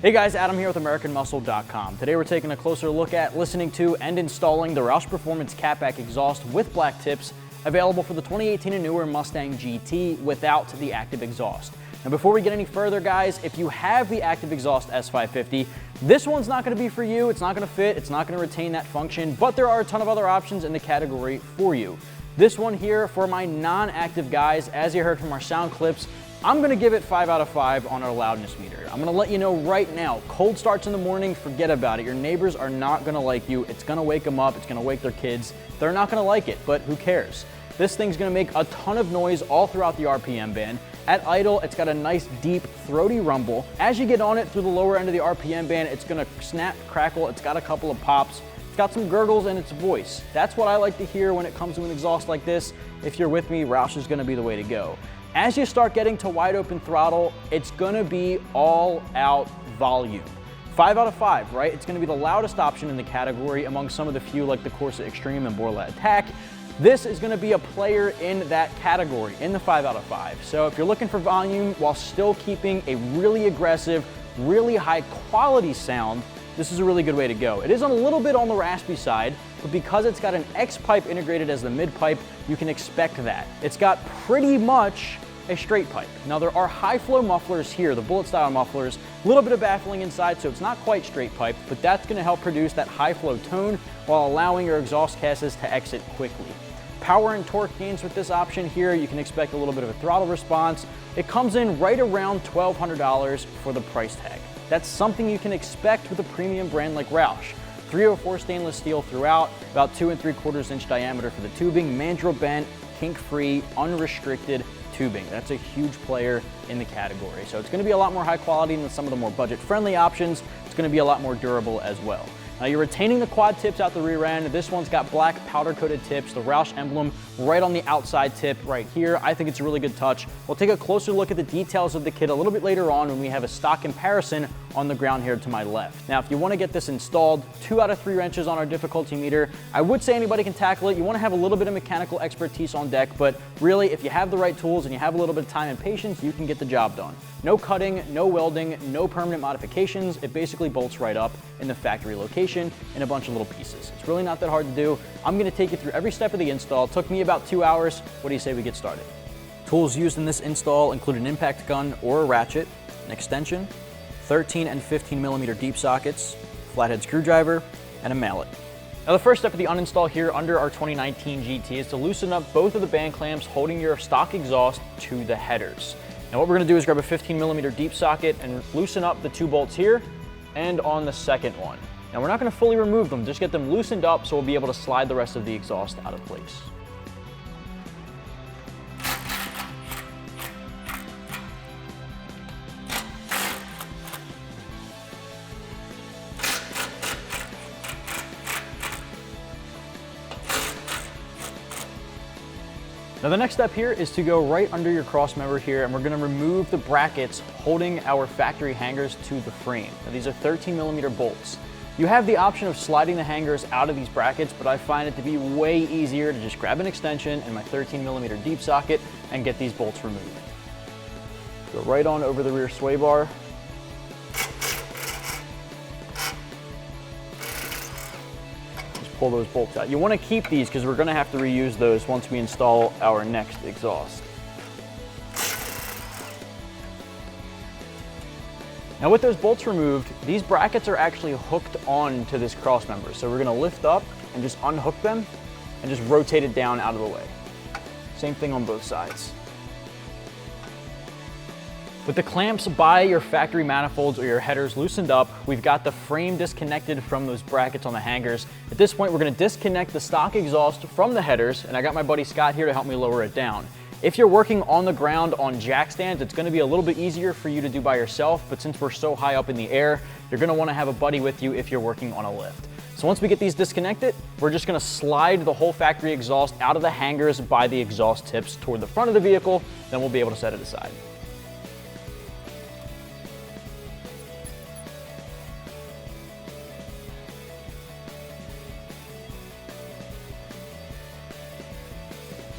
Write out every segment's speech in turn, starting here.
Hey guys, Adam here with AmericanMuscle.com. Today we're taking a closer look at, listening to, and installing the Roush Performance Cat-Back Exhaust with black tips, available for the 2018 and newer Mustang GT without the active exhaust. Now before we get any further guys, if you have the active exhaust S550, this one's not going to be for you, it's not going to fit, it's not going to retain that function, but there are a ton of other options in the category for you. This one here, for my non-active guys, as you heard from our sound clips, I'm gonna give it 5 out of 5 on our loudness meter. I'm gonna let you know right now, cold starts in the morning, forget about it. Your neighbors are not gonna like you. It's gonna wake them up, it's gonna wake their kids. They're not gonna like it, but who cares? This thing's gonna make a ton of noise all throughout the RPM band. At idle, it's got a nice deep throaty rumble. As you get on it through the lower end of the RPM band, it's gonna snap, crackle, it's got a couple of pops. It's got some gurgles in its voice. That's what I like to hear when it comes to an exhaust like this. If you're with me, Roush is gonna be the way to go. As you start getting to wide open throttle, it's gonna be all out volume. 5 out of 5, right? It's gonna be the loudest option in the category among some of the few like the Corsa Extreme and Borla Attack. This is gonna be a player in that category, in the 5 out of 5. So if you're looking for volume while still keeping a really aggressive, really high quality sound, this is a really good way to go. It is a little bit on the raspy side, but because it's got an X pipe integrated as the mid pipe, you can expect that. It's got pretty much a straight pipe. Now there are high flow mufflers here, the bullet style mufflers, a little bit of baffling inside, so it's not quite straight pipe, but that's gonna help produce that high flow tone while allowing your exhaust gases to exit quickly. Power and torque gains with this option here, you can expect a little bit of a throttle response. It comes in right around $1,200 for the price tag. That's something you can expect with a premium brand like Roush. 304 stainless steel throughout, about 2 3/4 inch diameter for the tubing, mandrel-bent, kink-free, unrestricted tubing. That's a huge player in the category. So it's gonna be a lot more high quality than some of the more budget-friendly options. It's gonna be a lot more durable as well. Now you're retaining the quad tips out the rear end. This one's got black powder-coated tips, the Roush emblem right on the outside tip right here. I think it's a really good touch. We'll take a closer look at the details of the kit a little bit later on when we have a stock comparison on the ground here to my left. Now, if you want to get this installed, 2 out of 3 wrenches on our difficulty meter. I would say anybody can tackle it. You want to have a little bit of mechanical expertise on deck, but really, if you have the right tools and you have a little bit of time and patience, you can get the job done. No cutting, no welding, no permanent modifications. It basically bolts right up in the factory location in a bunch of little pieces. It's really not that hard to do. I'm going to take you through every step of the install. It took me about 2 hours. What do you say we get started? Tools used in this install include an impact gun or a ratchet, an extension, 13 and 15 millimeter deep sockets, flathead screwdriver, and a mallet. Now the first step of the uninstall here under our 2019 GT is to loosen up both of the band clamps holding your stock exhaust to the headers. Now what we're going to do is grab a 15 millimeter deep socket and loosen up the 2 bolts here and on the second one. Now we're not going to fully remove them, just get them loosened up so we'll be able to slide the rest of the exhaust out of place. Now the next step here is to go right under your cross member here, and we're going to remove the brackets holding our factory hangers to the frame. Now these are 13 millimeter bolts. You have the option of sliding the hangers out of these brackets, but I find it to be way easier to just grab an extension and my 13 millimeter deep socket and get these bolts removed. Go right on over the rear sway bar. Pull those bolts out. You want to keep these because we're going to have to reuse those once we install our next exhaust. Now with those bolts removed, these brackets are actually hooked on to this cross member. So we're going to lift up and just unhook them and just rotate it down out of the way. Same thing on both sides. With the clamps by your factory manifolds or your headers loosened up, we've got the frame disconnected from those brackets on the hangers. At this point, we're gonna disconnect the stock exhaust from the headers, and I got my buddy Scott here to help me lower it down. If you're working on the ground on jack stands, it's gonna be a little bit easier for you to do by yourself, but since we're so high up in the air, you're gonna wanna have a buddy with you if you're working on a lift. So once we get these disconnected, we're just gonna slide the whole factory exhaust out of the hangers by the exhaust tips toward the front of the vehicle, then we'll be able to set it aside.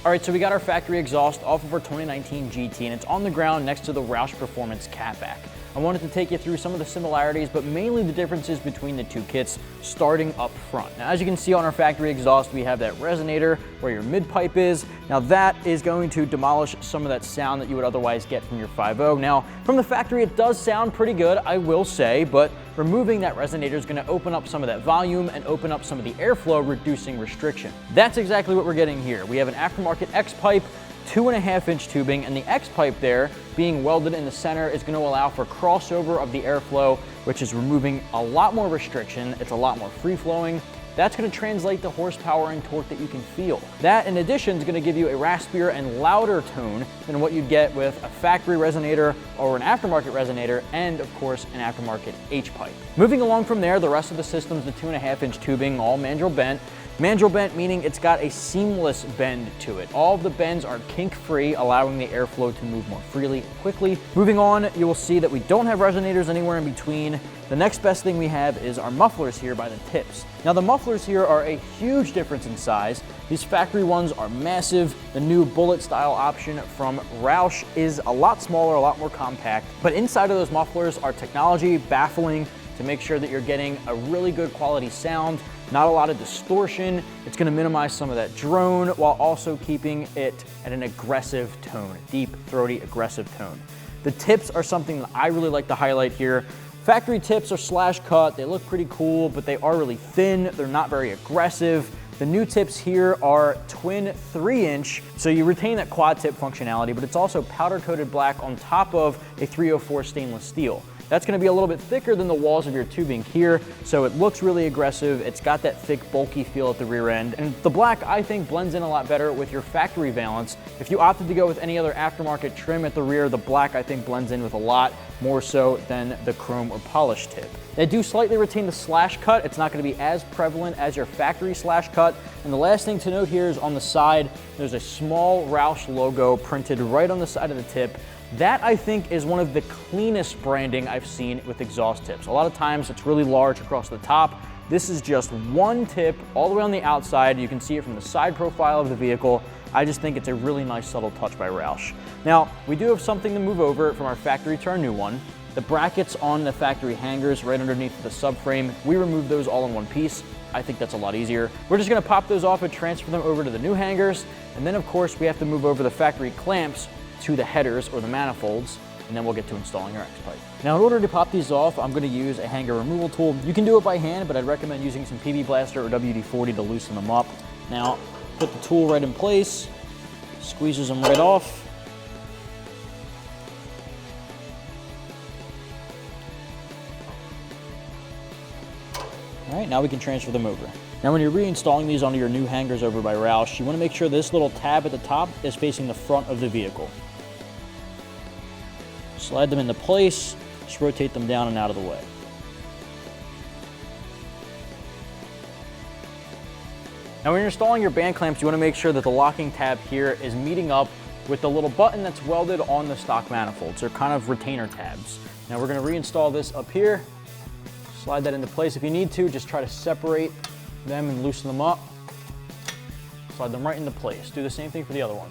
All right, so we got our factory exhaust off of our 2019 GT, and it's on the ground next to the Roush Performance Cat-Back. I wanted to take you through some of the similarities, but mainly the differences between the two kits starting up front. Now, as you can see on our factory exhaust, we have that resonator where your mid-pipe is. Now that is going to demolish some of that sound that you would otherwise get from your 5.0. Now, from the factory, it does sound pretty good, I will say, but removing that resonator is gonna open up some of that volume and open up some of the airflow, reducing restriction. That's exactly what we're getting here. We have an aftermarket X-pipe, 2.5-inch tubing, and the X-pipe there being welded in the center is going to allow for crossover of the airflow, which is removing a lot more restriction. It's a lot more free-flowing. That's going to translate the horsepower and torque that you can feel. That, in addition, is going to give you a raspier and louder tone than what you'd get with a factory resonator or an aftermarket resonator, and of course, an aftermarket H-pipe. Moving along from there, the rest of the system's the 2.5-inch tubing, all mandrel-bent. Mandrel-bent meaning it's got a seamless bend to it. All of the bends are kink-free, allowing the airflow to move more freely and quickly. Moving on, you will see that we don't have resonators anywhere in between. The next best thing we have is our mufflers here by the tips. Now the mufflers here are a huge difference in size. These factory ones are massive. The new bullet style option from Roush is a lot smaller, a lot more compact. But inside of those mufflers are technology, baffling, to make sure that you're getting a really good quality sound, not a lot of distortion. It's gonna minimize some of that drone while also keeping it at an aggressive tone, deep, throaty, aggressive tone. The tips are something that I really like to highlight here. Factory tips are slash cut. They look pretty cool, but they are really thin. They're not very aggressive. The new tips here are twin 3-inch, so you retain that quad tip functionality, but it's also powder coated black on top of a 304 stainless steel. That's gonna be a little bit thicker than the walls of your tubing here, so it looks really aggressive. It's got that thick, bulky feel at the rear end. And the black, I think, blends in a lot better with your factory valance. If you opted to go with any other aftermarket trim at the rear, the black, I think, blends in with a lot more so than the chrome or polished tip. They do slightly retain the slash cut. It's not gonna be as prevalent as your factory slash cut. And the last thing to note here is on the side, there's a small Roush logo printed right on the side of the tip. That, I think, is one of the cleanest branding I've seen with exhaust tips. A lot of times it's really large across the top. This is just one tip all the way on the outside. You can see it from the side profile of the vehicle. I just think it's a really nice subtle touch by Roush. Now, we do have something to move over from our factory to our new one. The brackets on the factory hangers right underneath the subframe, we removed those all in one piece. I think that's a lot easier. We're just gonna pop those off and transfer them over to the new hangers. And then, of course, we have to move over the factory clamps to the headers or the manifolds, and then we'll get to installing our X-pipe. Now, in order to pop these off, I'm going to use a hanger removal tool. You can do it by hand, but I'd recommend using some PB Blaster or WD-40 to loosen them up. Now, put the tool right in place, squeezes them right off. All right, now we can transfer them over. Now, when you're reinstalling these onto your new hangers over by Roush, you want to make sure this little tab at the top is facing the front of the vehicle. Slide them into place, just rotate them down and out of the way. Now, when you're installing your band clamps, you want to make sure that the locking tab here is meeting up with the little button that's welded on the stock manifolds. They're kind of retainer tabs. Now, we're going to reinstall this up here. Slide that into place. If you need to, just try to separate them and loosen them up. Slide them right into place. Do the same thing for the other one.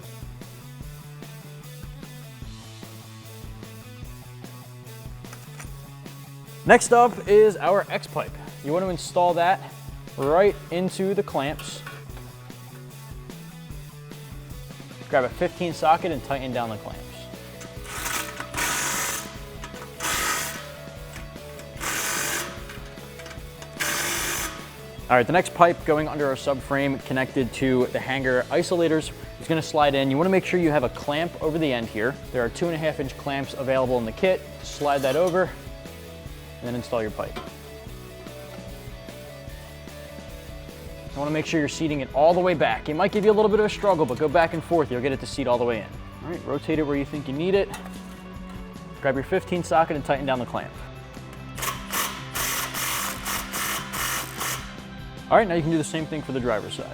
Next up is our X-pipe. You want to install that right into the clamps. Grab a 15 socket and tighten down the clamps. All right, the next pipe going under our subframe connected to the hanger isolators is going to slide in. You want to make sure you have a clamp over the end here. There are 2.5-inch clamps available in the kit. Slide that over and then install your pipe. You want to make sure you're seating it all the way back. It might give you a little bit of a struggle, but go back and forth. You'll get it to seat all the way in. All right, rotate it where you think you need it. Grab your 15 socket and tighten down the clamp. All right, now you can do the same thing for the driver's side.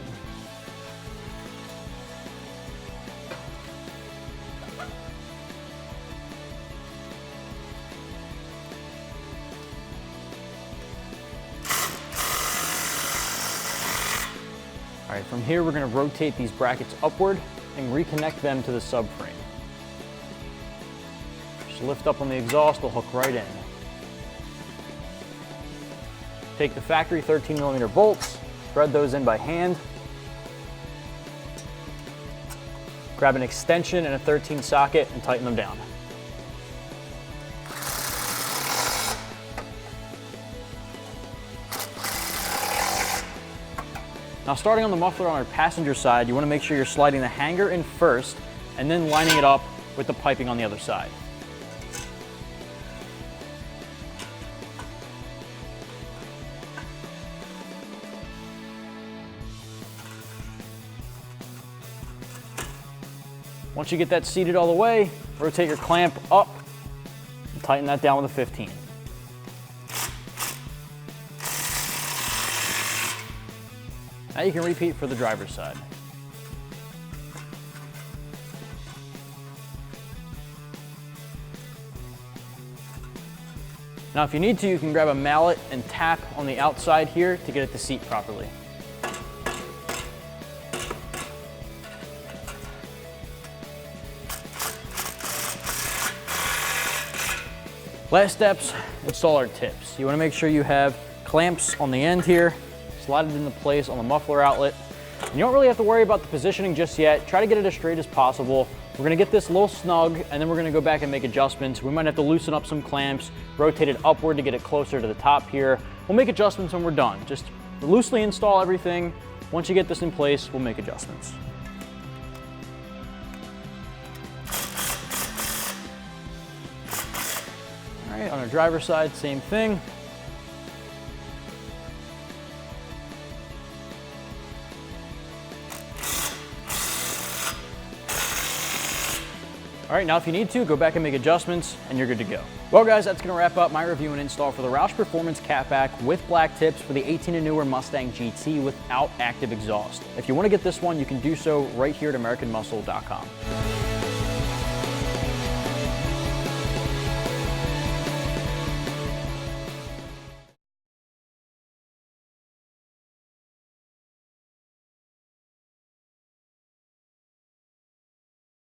All right, from here, we're gonna rotate these brackets upward and reconnect them to the subframe. Just lift up on the exhaust, they'll hook right in. Take the factory 13mm bolts, thread those in by hand. Grab an extension and a 13 socket and tighten them down. Now, starting on the muffler on our passenger side, you want to make sure you're sliding the hanger in first and then lining it up with the piping on the other side. Once you get that seated all the way, rotate your clamp up and tighten that down with a 15. Now you can repeat for the driver's side. Now if you need to, you can grab a mallet and tap on the outside here to get it to seat properly. Last steps, install our tips. You want to make sure you have clamps on the end here, slide it into place on the muffler outlet. And you don't really have to worry about the positioning just yet. Try to get it as straight as possible. We're going to get this a little snug, and then we're going to go back and make adjustments. We might have to loosen up some clamps, rotate it upward to get it closer to the top here. We'll make adjustments when we're done. Just loosely install everything. Once you get this in place, we'll make adjustments. All right, on our driver's side, same thing. All right, now if you need to, go back and make adjustments and you're good to go. Well guys, that's gonna wrap up my review and install for the Roush Performance Cat-Back with black tips for the 18 and newer Mustang GT without active exhaust. If you wanna get this one, you can do so right here at AmericanMuscle.com.